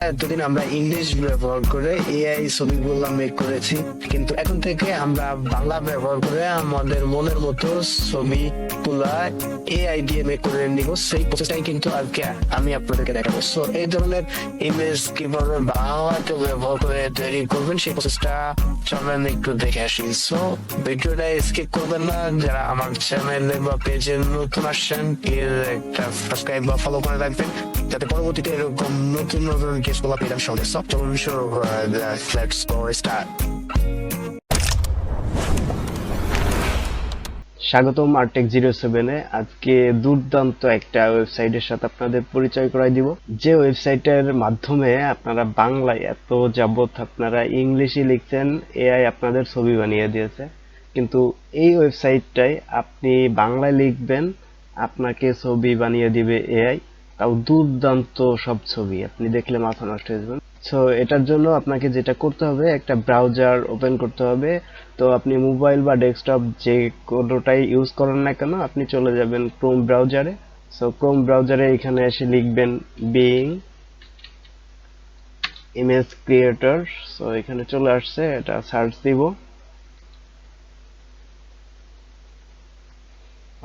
এতদিন আমরা ইংলিশ ব্যবহার করে এআই ছবিগুলো মেক করেছি, কিন্তু এখন থেকে আমরা বাংলা ব্যবহার করে আমাদের মনের মতো ছবি গুলা এআই দিয়ে মেক করে নিব। সেই প্রসেসটাই কিন্তু আজকে আমি আপনাদেরকে দেখাবো। সো এই ধরনের ইমেজ কিভাবে বাংলাতে ব্যবহার করে তৈরি করবেন সেই প্রসেসটা চলেন একটু দেখে আসি। সো ভিডিওটা স্কিপ করবেন না। যারা আমার চ্যানেলে বা পেজে নতুন আসছেন, প্লিজ একটা সাবস্ক্রাইব বা ফলো করে রাখবেন, যাতে পরবর্তীতে এরকম নতুন নতুন কেসগুলো পেয়ে যান সঙ্গে। সব চলুন শুরু করা যাক। Let's go start. স্বাগতম আরটেক 07-এ। আজকে দুর্দান্ত একটা ওয়েবসাইটের সাথে আপনাদের পরিচয় করাই দিব, যে ওয়েবসাইটের মাধ্যমে আপনারা বাংলায় এত যাবত আপনারা ইংলিশে লিখছেন, এআই আপনাদের ছবি বানিয়ে দিয়েছে। কিন্তু এই ওয়েবসাইটটায় আপনি বাংলায় লিখবেন, আপনাকে ছবি বানিয়ে দিবে এআই, তাও দুর্দান্ত সব ছবি, আপনি দেখলে মাথা নষ্ট হয়ে যাবেন। সো এটার জন্য আপনাকে যেটা করতে হবে, একটা ব্রাউজার ওপেন করতে হবে। তো আপনি মোবাইল বা ডেস্কটপ যে কোনোটাই ইউজ করেন না কেন, আপনি চলে যাবেন ক্রোম ব্রাউজারে। সো ক্রোম ব্রাউজারে এখানে এসে লিখবেন বিং ইমেজ ক্রিয়েটর। সো এখানে চলে আসছে, এটা সার্চ দিব।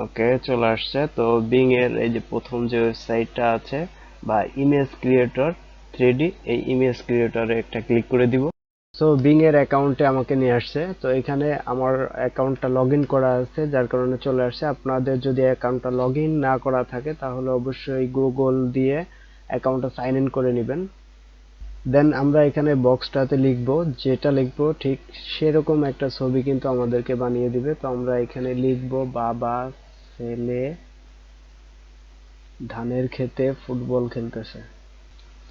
ওকে, চলে আসছে। তো বিং এর এই যে প্রথম যে ওয়েবসাইটটা আছে বা ইমেজ ক্রিয়েটর 3D, এই ইমেজ ক্রিয়েটরে একটা ক্লিক করে দিব। সো বিং এর অ্যাকাউন্টে আমাকে নিয়ে আসছে। তো এখানে আমার অ্যাকাউন্টটা লগ ইন করা আছে, যার কারণে চলে আসছে। আপনাদের যদি অ্যাকাউন্টটা লগ ইন না করা থাকে, তাহলে অবশ্যই গুগল দিয়ে অ্যাকাউন্টটা সাইন ইন করে নেবেন। দেন আমরা এখানে বক্সটাতে লিখব, যেটা লিখবো ঠিক সেরকম একটা ছবি কিন্তু আমাদেরকে বানিয়ে দিবে। তো আমরা এখানে লিখব বাবা ছেলে ধানের ক্ষেতে ফুটবল খেলতেছে।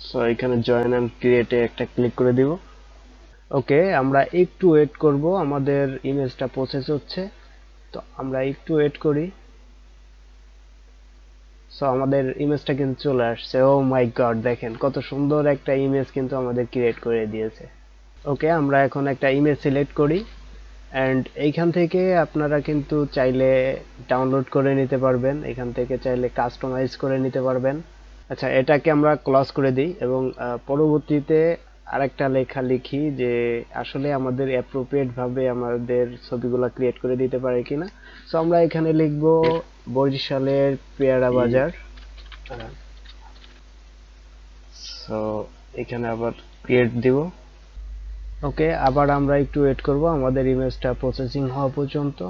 সো এখানে জয়েন এন্ড ক্রিয়েটে একটা ক্লিক করে দিব। ওকে, আমরা একটু ওয়েট করব, আমাদের ইমেজটা প্রসেস হচ্ছে। তো আমরা একটু ওয়েট করি। সো আমাদের ইমেজটা কিন্তু চলে আসছে। ও মাই গড, দেখেন কত সুন্দর একটা ইমেজ কিন্তু আমাদের ক্রিয়েট করে দিয়েছে। ওকে, আমরা এখন একটা ইমেজ সিলেক্ট করি, অ্যান্ড এইখান থেকে আপনারা কিন্তু চাইলে ডাউনলোড করে নিতে পারবেন, এখান থেকে চাইলে কাস্টমাইজ করে নিতে পারবেন। আচ্ছা, এটাকে আমরা ক্লোজ করে দিই এবং পরবর্তীতে আরেকটা লেখা লিখি যে আসলে আমাদের অ্যাপ্রোপ্রিয়েট ভাবে আমাদের ছবিগুলো ক্রিয়েট করে দিতে পারে কিনা। সো আমরা এখানে লিখব বরিশালের পেয়ারা বাজার। সো এখানে আবার ক্রিয়েট দিব। ওকে, আবার আমরা একটু ওয়েট করব আমাদের ইমেজটা প্রসেসিং হওয়া পর্যন্ত।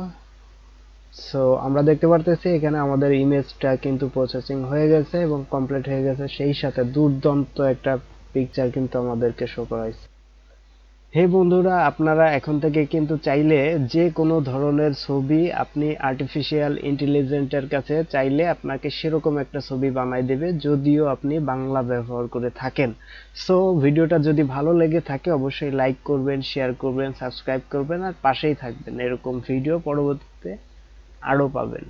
সো আমরা দেখতে পারতেছি এখানে আমাদের ইমেজটা কিন্তু প্রসেসিং হয়ে গেছে এবং কমপ্লিট হয়ে গেছে, সেই সাথে দুর্দান্ত একটা পিকচার কিন্তু আমাদেরকে শো করাইছে। হে বন্ধুরা, আপনারা এখন থেকে কিন্তু চাইলে যে কোনো ধরনের ছবি আপনি আর্টিফিশিয়াল ইন্টেলিজেন্টের কাছে চাইলে আপনাকে সেরকম একটা ছবি বানাই দেবে, যদিও আপনি বাংলা ব্যবহার করে থাকেন। সো ভিডিওটা যদি ভালো লেগে থাকে, অবশ্যই লাইক করবেন, শেয়ার করবেন, সাবস্ক্রাইব করবেন আর পাশেই থাকবেন, এরকম ভিডিও পরবর্তীতে আরো পাবেন।